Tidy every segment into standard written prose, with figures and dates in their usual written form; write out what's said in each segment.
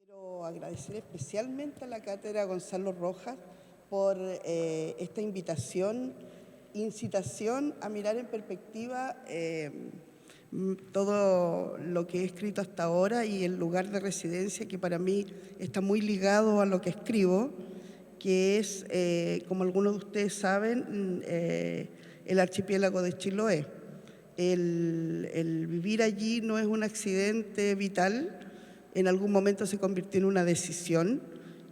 Quiero agradecer especialmente a la cátedra Gonzalo Rojas por esta incitación a mirar en perspectiva todo lo que he escrito hasta ahora y el lugar de residencia que para mí está muy ligado a lo que escribo, que es, como algunos de ustedes saben, el archipiélago de Chiloé. El vivir allí no es un accidente vital, en algún momento se convirtió en una decisión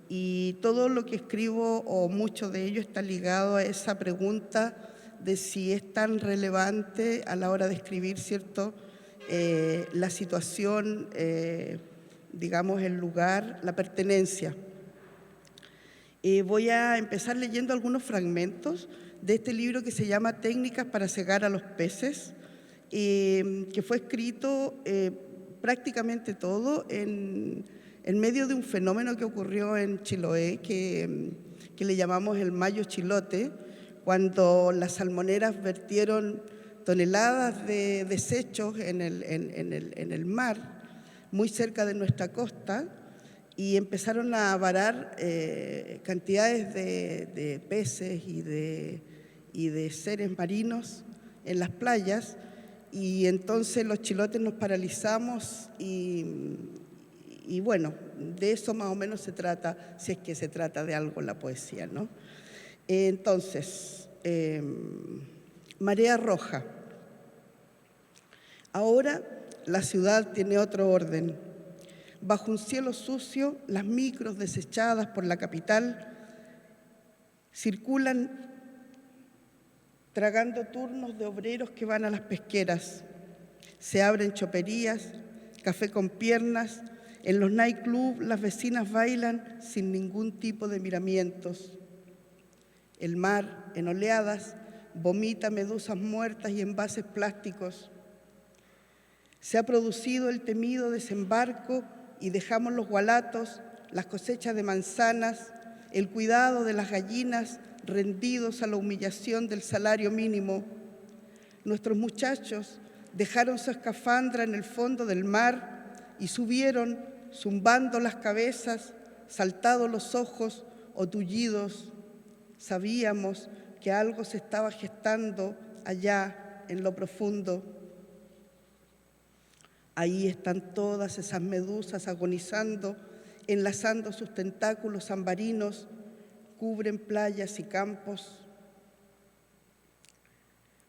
y todo lo que escribo, o mucho de ello, está ligado a esa pregunta de si es tan relevante a la hora de escribir, ¿cierto?, la situación, digamos, el lugar, la pertenencia. Voy a empezar leyendo algunos fragmentos de este libro que se llama Técnicas para cegar a los peces, que fue escrito prácticamente todo en medio de un fenómeno que ocurrió en Chiloé, que le llamamos el Mayo Chilote, cuando las salmoneras vertieron toneladas de desechos en el mar, muy cerca de nuestra costa, y empezaron a varar cantidades de peces y de seres marinos en las playas, y entonces los chilotes nos paralizamos y bueno, de eso más o menos se trata, si es que se trata de algo la poesía, ¿no? Entonces, marea roja. Ahora la ciudad tiene otro orden. Bajo un cielo sucio, las micros desechadas por la capital circulan tragando turnos de obreros que van a las pesqueras. Se abren choperías, café con piernas. En los nightclubs las vecinas bailan sin ningún tipo de miramientos. El mar, en oleadas, vomita medusas muertas y envases plásticos. Se ha producido el temido desembarco y dejamos los gualatos, las cosechas de manzanas, el cuidado de las gallinas rendidos a la humillación del salario mínimo. Nuestros muchachos dejaron su escafandra en el fondo del mar y subieron zumbando las cabezas, saltados los ojos o tullidos. Sabíamos que algo se estaba gestando allá en lo profundo. Ahí están todas esas medusas agonizando, enlazando sus tentáculos ambarinos, cubren playas y campos.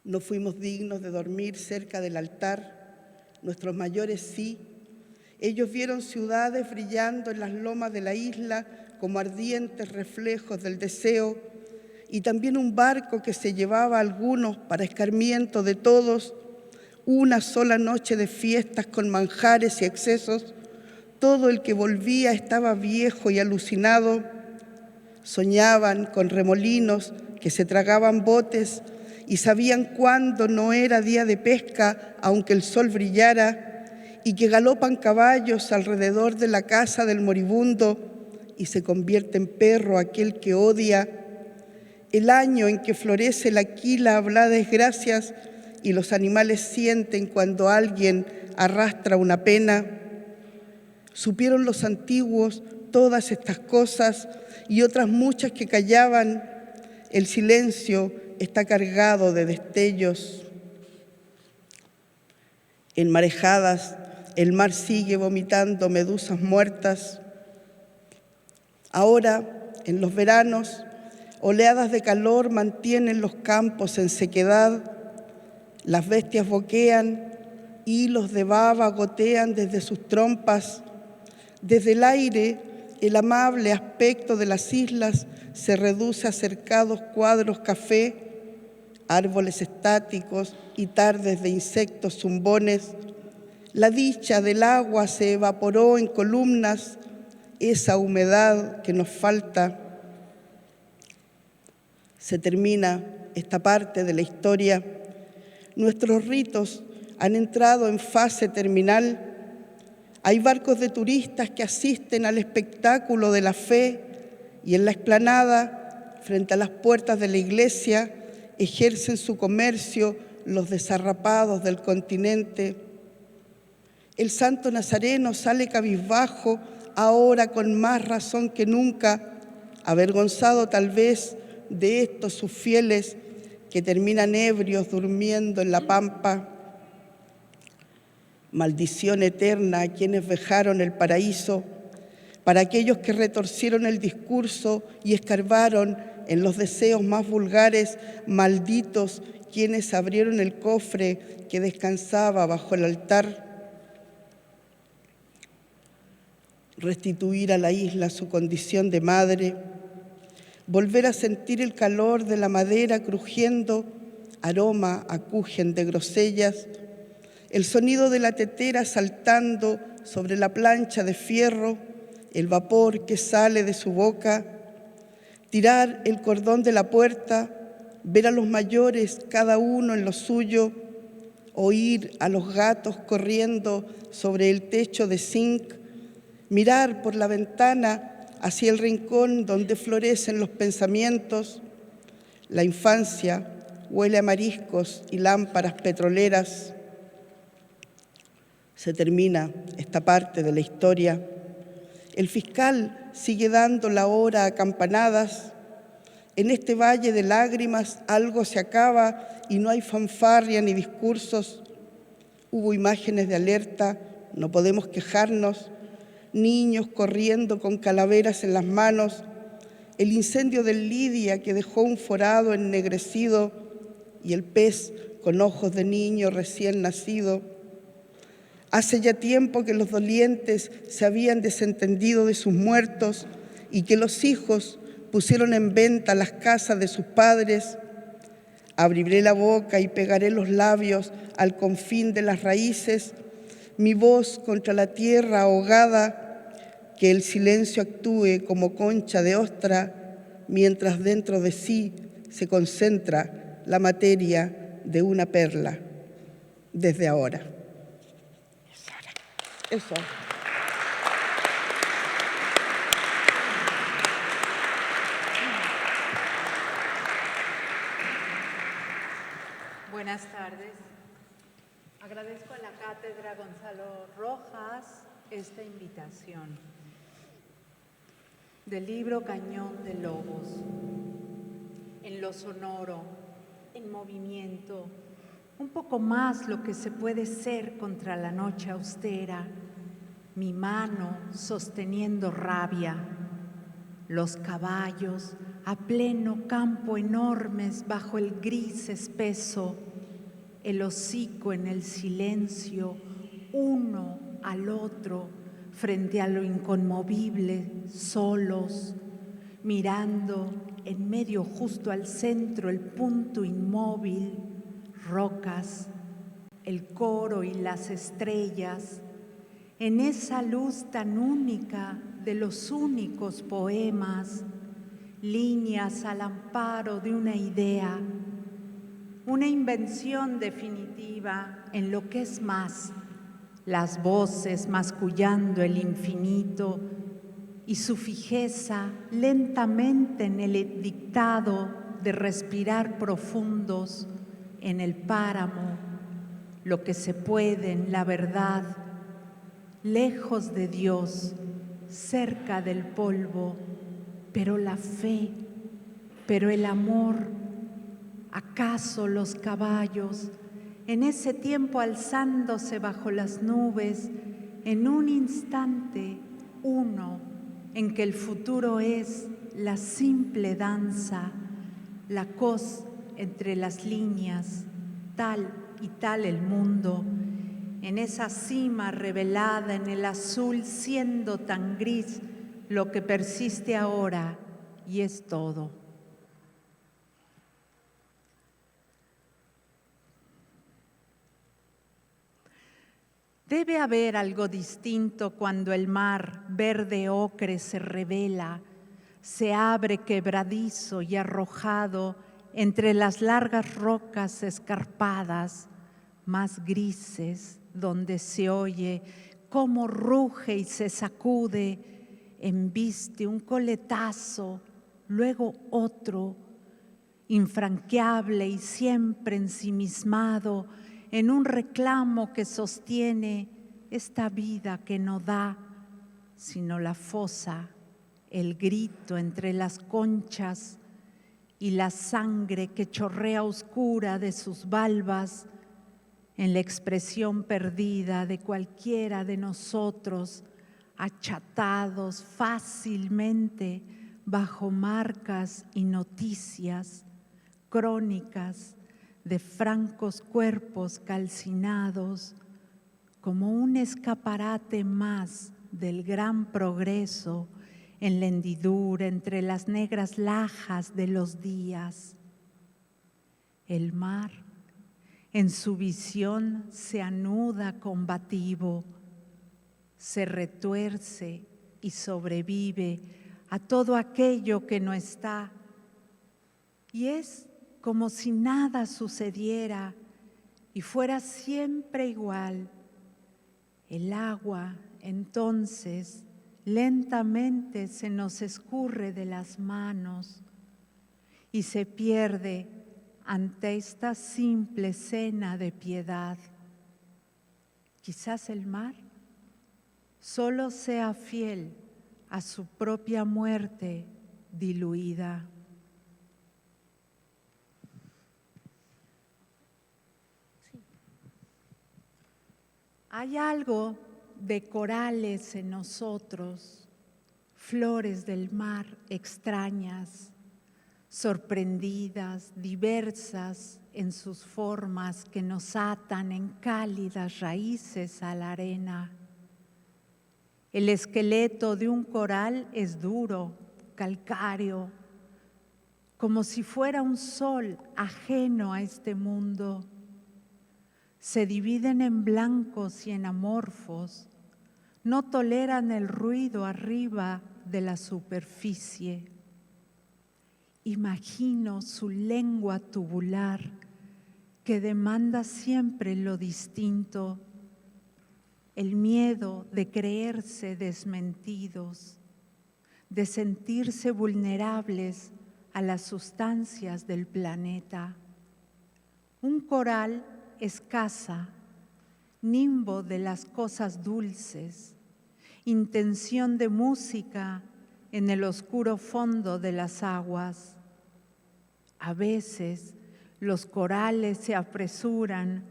No fuimos dignos de dormir cerca del altar, nuestros mayores sí. Ellos vieron ciudades brillando en las lomas de la isla como ardientes reflejos del deseo, y también un barco que se llevaba a algunos para escarmiento de todos. Una sola noche de fiestas con manjares y excesos. Todo el que volvía estaba viejo y alucinado. Soñaban con remolinos que se tragaban botes y sabían cuándo no era día de pesca, aunque el sol brillara, y que galopan caballos alrededor de la casa del moribundo y se convierte en perro aquel que odia. El año en que florece la quila habla desgracias y los animales sienten cuando alguien arrastra una pena. Supieron los antiguos todas estas cosas y otras muchas que callaban. El silencio está cargado de destellos. En marejadas, el mar sigue vomitando medusas muertas. Ahora, en los veranos, oleadas de calor mantienen los campos en sequedad. Las bestias boquean, hilos de baba gotean desde sus trompas. Desde el aire, el amable aspecto de las islas se reduce a cercados cuadros café, árboles estáticos y tardes de insectos zumbones. La dicha del agua se evaporó en columnas, esa humedad que nos falta. Se termina esta parte de la historia. Nuestros ritos han entrado en fase terminal. Hay barcos de turistas que asisten al espectáculo de la fe y en la explanada, frente a las puertas de la iglesia, ejercen su comercio los desarrapados del continente. El santo nazareno sale cabizbajo ahora con más razón que nunca, avergonzado tal vez de estos sus fieles que terminan ebrios durmiendo en la pampa. Maldición eterna a quienes vejaron el paraíso, para aquellos que retorcieron el discurso y escarbaron en los deseos más vulgares, malditos quienes abrieron el cofre que descansaba bajo el altar. Restituir a la isla su condición de madre, volver a sentir el calor de la madera crujiendo, aroma a cujen de grosellas, el sonido de la tetera saltando sobre la plancha de fierro, el vapor que sale de su boca, tirar el cordón de la puerta, ver a los mayores cada uno en lo suyo, oír a los gatos corriendo sobre el techo de zinc, mirar por la ventana hacia el rincón donde florecen los pensamientos. La infancia huele a mariscos y lámparas petroleras. Se termina esta parte de la historia. El fiscal sigue dando la hora a campanadas. En este valle de lágrimas algo se acaba y no hay fanfarria ni discursos. Hubo imágenes de alerta, no podemos quejarnos. Niños corriendo con calaveras en las manos. El incendio del Lidia que dejó un forado ennegrecido y el pez con ojos de niño recién nacido. Hace ya tiempo que los dolientes se habían desentendido de sus muertos y que los hijos pusieron en venta las casas de sus padres. Abriré la boca y pegaré los labios al confín de las raíces, mi voz contra la tierra ahogada, que el silencio actúe como concha de ostra, mientras dentro de sí se concentra la materia de una perla. Desde ahora. Eso. Buenas tardes. Agradezco a la Cátedra Gonzalo Rojas esta invitación. Del libro Cañón de Lobos. En lo sonoro, en movimiento, un poco más lo que se puede ser contra la noche austera, mi mano sosteniendo rabia, los caballos a pleno campo enormes bajo el gris espeso, el hocico en el silencio, uno al otro, frente a lo inconmovible, solos, mirando en medio justo al centro el punto inmóvil, rocas, el coro y las estrellas, en esa luz tan única de los únicos poemas, líneas al amparo de una idea, una invención definitiva en lo que es más, las voces mascullando el infinito y su fijeza lentamente en el dictado de respirar profundos en el páramo, lo que se puede en la verdad, lejos de Dios, cerca del polvo, pero la fe, pero el amor, acaso los caballos, en ese tiempo alzándose bajo las nubes, en un instante, uno, en que el futuro es la simple danza, la cos entre las líneas, tal y tal el mundo, en esa cima revelada en el azul, siendo tan gris lo que persiste ahora y es todo. Debe haber algo distinto cuando el mar verde ocre se revela, se abre quebradizo y arrojado entre las largas rocas escarpadas, más grises, donde se oye cómo ruge y se sacude, embiste un coletazo, luego otro, infranqueable y siempre ensimismado, en un reclamo que sostiene esta vida que no da, sino la fosa, el grito entre las conchas y la sangre que chorrea oscura de sus valvas en la expresión perdida de cualquiera de nosotros, achatados fácilmente bajo marcas y noticias, crónicas de francos cuerpos calcinados, como un escaparate más del gran progreso en la hendidura entre las negras lajas de los días. El mar, en su visión, se anuda combativo, se retuerce y sobrevive a todo aquello que no está. Y es como si nada sucediera y fuera siempre igual. El agua, entonces, lentamente se nos escurre de las manos y se pierde ante esta simple escena de piedad. Quizás el mar solo sea fiel a su propia muerte diluida. Hay algo de corales en nosotros, flores del mar extrañas, sorprendidas, diversas en sus formas que nos atan en cálidas raíces a la arena. El esqueleto de un coral es duro, calcáreo, como si fuera un sol ajeno a este mundo. Se dividen en blancos y en amorfos, no toleran el ruido arriba de la superficie. Imagino su lengua tubular que demanda siempre lo distinto, el miedo de creerse desmentidos, de sentirse vulnerables a las sustancias del planeta. Un coral es casa, nimbo de las cosas dulces, intención de música en el oscuro fondo de las aguas. A veces los corales se apresuran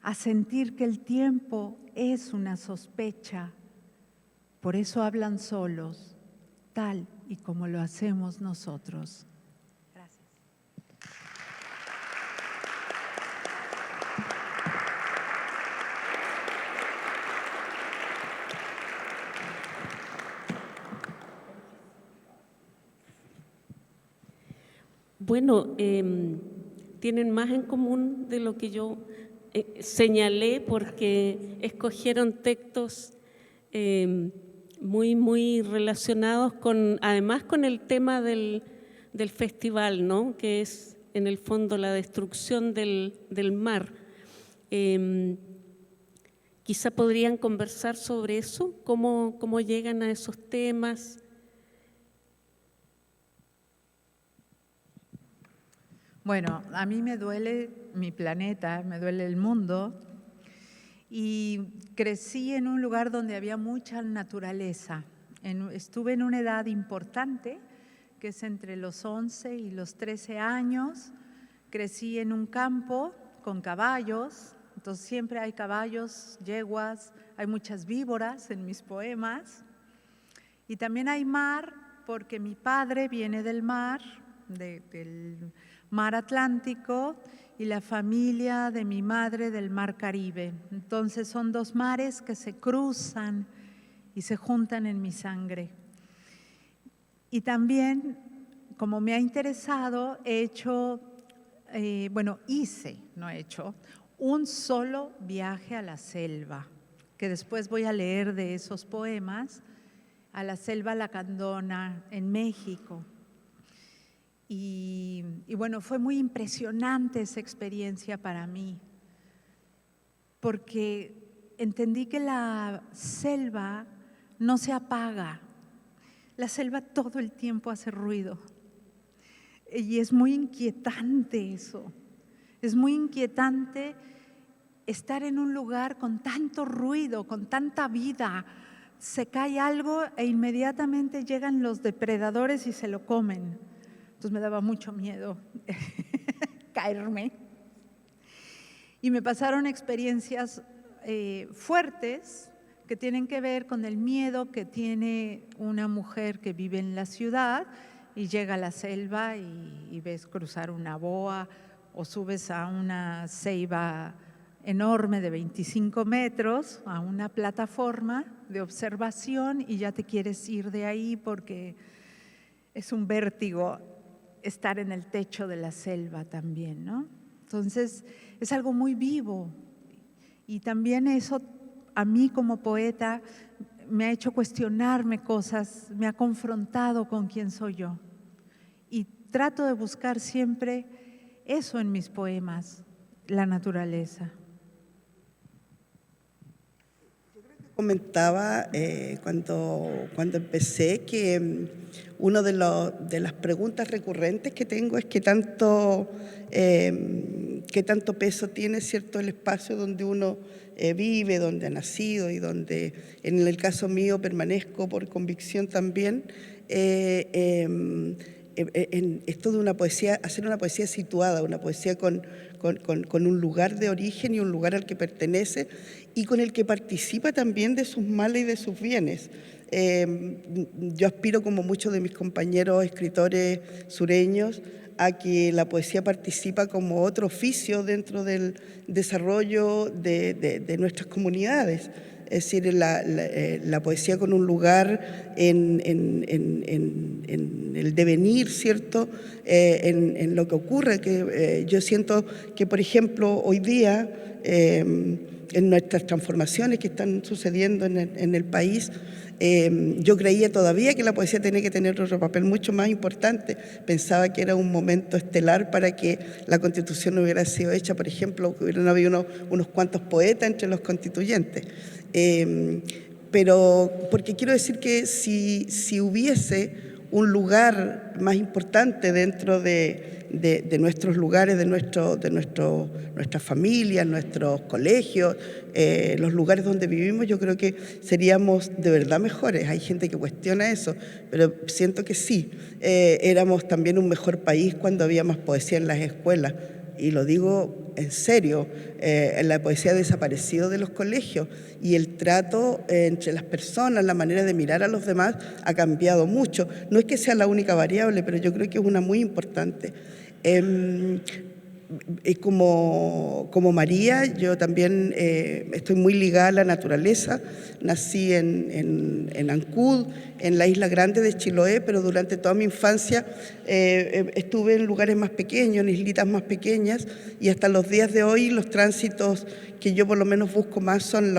a sentir que el tiempo es una sospecha. Por eso hablan solos, tal y como lo hacemos nosotros. Gracias. Bueno, tienen más en común de lo que yo señalé, porque escogieron textos muy relacionados además con el tema del festival, ¿no? Que es en el fondo la destrucción del mar. Quizá podrían conversar sobre eso, cómo llegan a esos temas. Bueno, a mí me duele mi planeta, me duele el mundo, y crecí en un lugar donde había mucha naturaleza. Estuve en una edad importante, que es entre los 11 y los 13 años. Crecí en un campo con caballos, entonces siempre hay caballos, yeguas, hay muchas víboras en mis poemas. Y también hay mar, porque mi padre viene del mar, del mar Atlántico, y la familia de mi madre del mar Caribe. Entonces son dos mares que se cruzan y se juntan en mi sangre. Y también, como me ha interesado, hice un solo viaje a la selva, que después voy a leer de esos poemas, a la selva lacandona en México. Y bueno, fue muy impresionante esa experiencia para mí, porque entendí que la selva no se apaga, la selva todo el tiempo hace ruido. Y es muy inquietante eso, es muy inquietante estar en un lugar con tanto ruido, con tanta vida, se cae algo e inmediatamente llegan los depredadores y se lo comen. Entonces me daba mucho miedo caerme. Y me pasaron experiencias fuertes que tienen que ver con el miedo que tiene una mujer que vive en la ciudad y llega a la selva y ves cruzar una boa o subes a una ceiba enorme de 25 metros, a una plataforma de observación y ya te quieres ir de ahí porque es un vértigo estar en el techo de la selva también, ¿no? Entonces, es algo muy vivo y también eso a mí como poeta me ha hecho cuestionarme cosas, me ha confrontado con quién soy yo. Y trato de buscar siempre eso en mis poemas, la naturaleza. Comentaba cuando empecé que una de las preguntas recurrentes que tengo es qué tanto peso tiene, ¿cierto?, el espacio donde uno vive, donde ha nacido y donde, en el caso mío, permanezco por convicción también. Esto de una poesía, hacer una poesía situada, una poesía con un lugar de origen y un lugar al que pertenece y con el que participa también de sus males y de sus bienes. Yo aspiro, como muchos de mis compañeros escritores sureños, a que la poesía participa como otro oficio dentro del desarrollo de nuestras comunidades. Es decir, la poesía con un lugar en el devenir, ¿cierto?, en lo que ocurre, que yo siento que, por ejemplo, hoy día, en nuestras transformaciones que están sucediendo en el país, yo creía todavía que la poesía tenía que tener otro papel mucho más importante. Pensaba que era un momento estelar para que la Constitución no hubiera sido hecha, por ejemplo, que hubieran habido unos cuantos poetas entre los constituyentes. Pero porque quiero decir que si hubiese un lugar más importante dentro de nuestros lugares, de nuestras familias, nuestros colegios, los lugares donde vivimos, yo creo que seríamos de verdad mejores. Hay gente que cuestiona eso, pero siento que sí. Éramos también un mejor país cuando había más poesía en las escuelas. Y lo digo en serio, la poesía ha desaparecido de los colegios y el trato entre las personas, la manera de mirar a los demás ha cambiado mucho. No es que sea la única variable, pero yo creo que es una muy importante. Como María, yo también estoy muy ligada a la naturaleza. Nací en Ancud, en la isla grande de Chiloé, pero durante toda mi infancia estuve en lugares más pequeños, en islitas más pequeñas, y hasta los días de hoy los tránsitos que yo por lo menos busco más son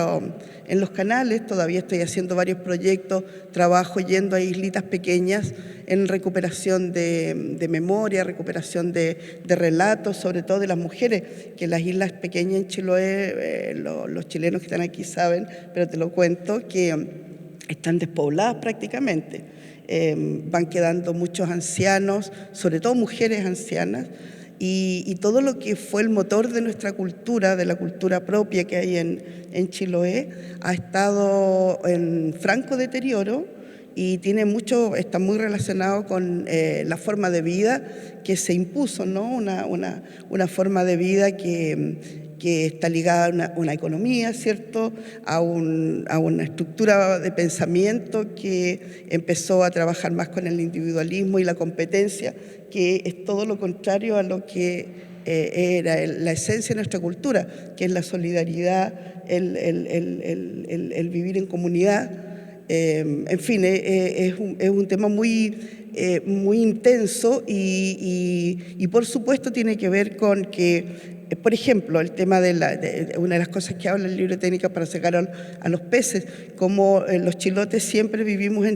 en los canales. Todavía estoy haciendo varios proyectos, trabajo yendo a islitas pequeñas en recuperación de memoria, recuperación de relatos, sobre todo de las mujeres, que las islas pequeñas en Chiloé, los chilenos que están aquí saben, pero te lo cuento, que están despobladas prácticamente. Van quedando muchos ancianos, sobre todo mujeres ancianas, y todo lo que fue el motor de nuestra cultura, de la cultura propia que hay en Chiloé, ha estado en franco deterioro y está muy relacionado con la forma de vida que se impuso, ¿no? Una forma de vida que está ligada a una economía, ¿cierto?, a una estructura de pensamiento que empezó a trabajar más con el individualismo y la competencia, que es todo lo contrario a lo que era la esencia de nuestra cultura, que es la solidaridad, el vivir en comunidad. En fin, es un tema muy intenso y por supuesto tiene que ver con que, por ejemplo, el tema de una de las cosas que habla el libro de técnicas para sacar a los peces, como los chilotes siempre vivimos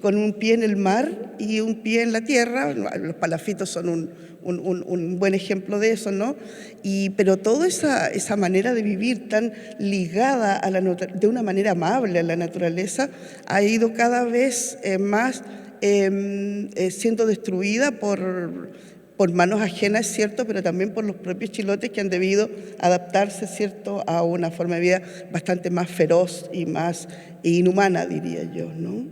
con un pie en el mar y un pie en la tierra. Los palafitos son un buen ejemplo de eso, ¿no? Pero toda esa manera de vivir tan ligada de una manera amable a la naturaleza ha ido cada vez más siendo destruida por manos ajenas, es cierto, pero también por los propios chilotes que han debido adaptarse, cierto, a una forma de vida bastante más feroz y más inhumana, diría yo, ¿no?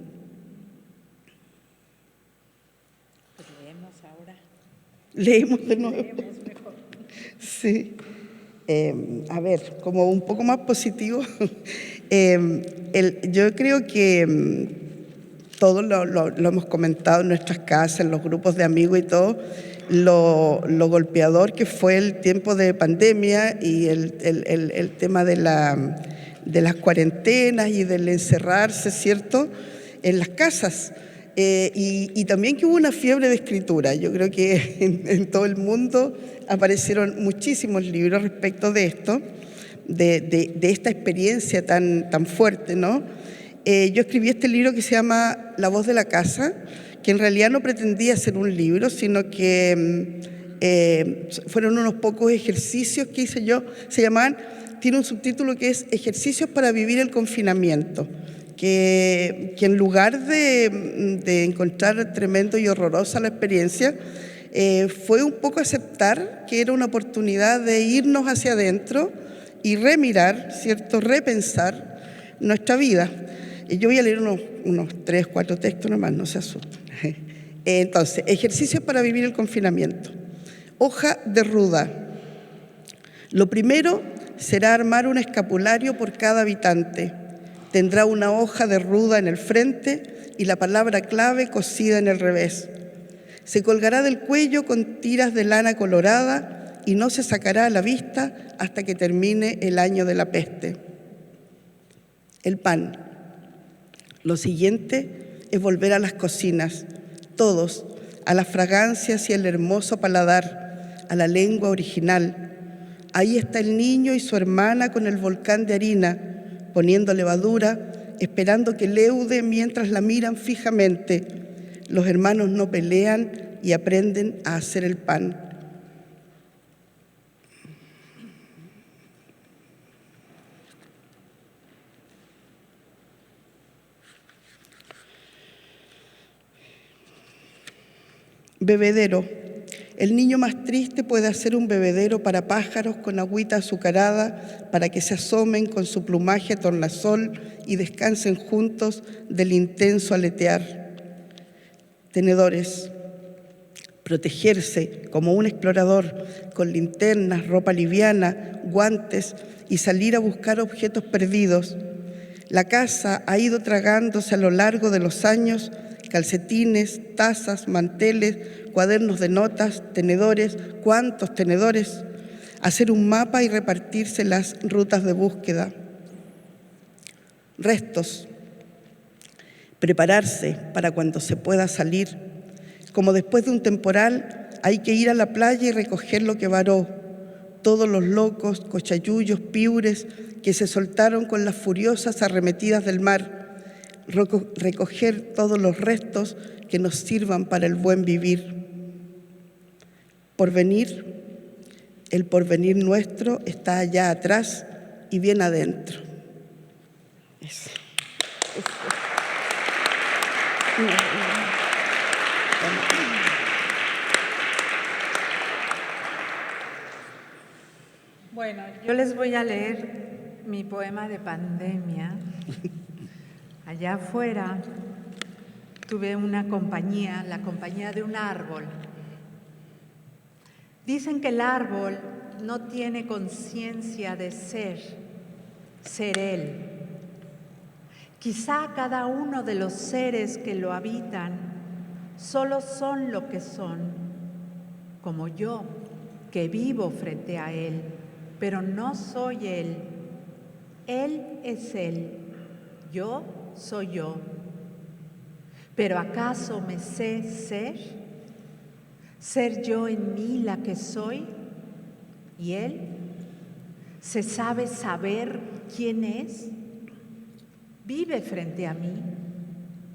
Leemos ahora. Leemos de nuevo. Sí. A ver, como un poco más positivo, yo creo que todos lo hemos comentado en nuestras casas, en los grupos de amigos y todo, lo golpeador que fue el tiempo de pandemia y el tema de las cuarentenas y del encerrarse, ¿cierto?, en las casas. Y también que hubo una fiebre de escritura. Yo creo que en todo el mundo aparecieron muchísimos libros respecto de esto, de esta experiencia tan fuerte, ¿no? Yo escribí este libro que se llama La voz de la casa, que en realidad no pretendía ser un libro, sino que fueron unos pocos ejercicios que hice yo. Tiene un subtítulo que es Ejercicios para vivir el confinamiento. Que en lugar de encontrar tremendo y horrorosa la experiencia, fue un poco aceptar que era una oportunidad de irnos hacia adentro y remirar, ¿cierto?, repensar nuestra vida. Yo voy a leer unos 3, 4 textos nomás, no se asusten. Entonces, ejercicios para vivir el confinamiento. Hoja de ruda. Lo primero será armar un escapulario por cada habitante. Tendrá una hoja de ruda en el frente y la palabra clave cosida en el revés. Se colgará del cuello con tiras de lana colorada y no se sacará a la vista hasta que termine el año de la peste. El pan. Lo siguiente es volver a las cocinas, todos, a las fragancias y el hermoso paladar, a la lengua original. Ahí está el niño y su hermana con el volcán de harina, poniendo levadura, esperando que leude mientras la miran fijamente. Los hermanos no pelean y aprenden a hacer el pan. Bebedero. El niño más triste puede hacer un bebedero para pájaros con agüita azucarada para que se asomen con su plumaje tornasol y descansen juntos del intenso aletear. Tenedores. Protegerse como un explorador con linternas, ropa liviana, guantes y salir a buscar objetos perdidos. La casa ha ido tragándose a lo largo de los años calcetines, tazas, manteles, cuadernos de notas, tenedores. ¿Cuántos tenedores? Hacer un mapa y repartirse las rutas de búsqueda. Restos. Prepararse para cuando se pueda salir. Como después de un temporal, hay que ir a la playa y recoger lo que varó. Todos los locos, cochayuyos, piures que se soltaron con las furiosas arremetidas del mar. Recoger todos los restos que nos sirvan para el buen vivir. Porvenir. El porvenir nuestro está allá atrás y bien adentro. Eso. Bueno, yo les voy a leer mi poema de pandemia. Allá afuera tuve una compañía, la compañía de un árbol. Dicen que el árbol no tiene conciencia de ser él. Quizá cada uno de los seres que lo habitan solo son lo que son, como yo, que vivo frente a él, pero no soy él. Él es él, yo soy yo. ¿Pero acaso me sé ser? ¿Ser yo en mí la que soy? ¿Y él? ¿Se sabe saber quién es? Vive frente a mí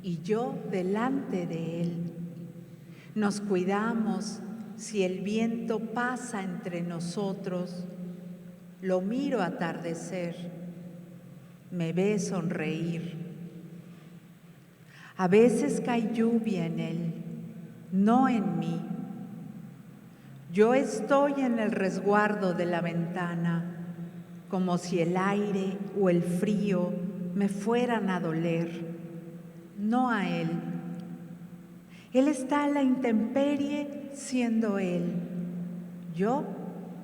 y yo delante de él. Nos cuidamos si el viento pasa entre nosotros. Lo miro atardecer, me ve sonreír. A veces cae lluvia en él, no en mí. Yo estoy en el resguardo de la ventana, como si el aire o el frío me fueran a doler, no a Él. Él está a la intemperie siendo Él. Yo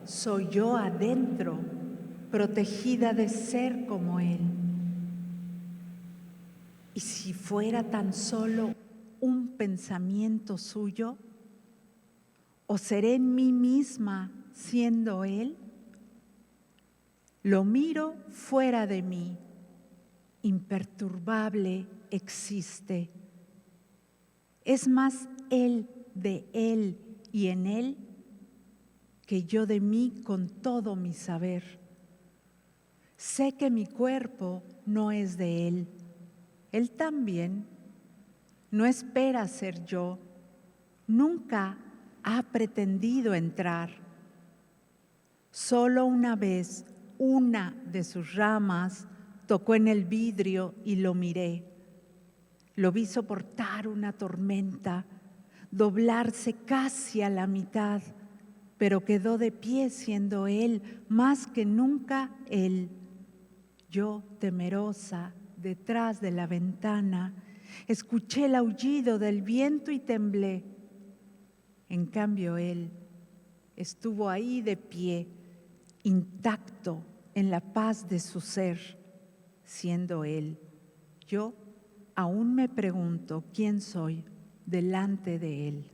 soy yo adentro, protegida de ser como Él. Y si fuera tan solo un pensamiento suyo, ¿o seré en mí misma siendo Él? Lo miro fuera de mí, imperturbable existe. Es más Él de Él y en Él que yo de mí con todo mi saber. Sé que mi cuerpo no es de Él. Él también no espera ser yo, nunca ha pretendido entrar. Solo una vez una de sus ramas tocó en el vidrio y lo miré. Lo vi soportar una tormenta, doblarse casi a la mitad, pero quedó de pie siendo Él, más que nunca Él. Yo, temerosa, detrás de la ventana, escuché el aullido del viento y temblé. En cambio, Él estuvo ahí de pie, intacto en la paz de su ser, siendo Él. Yo aún me pregunto quién soy delante de Él.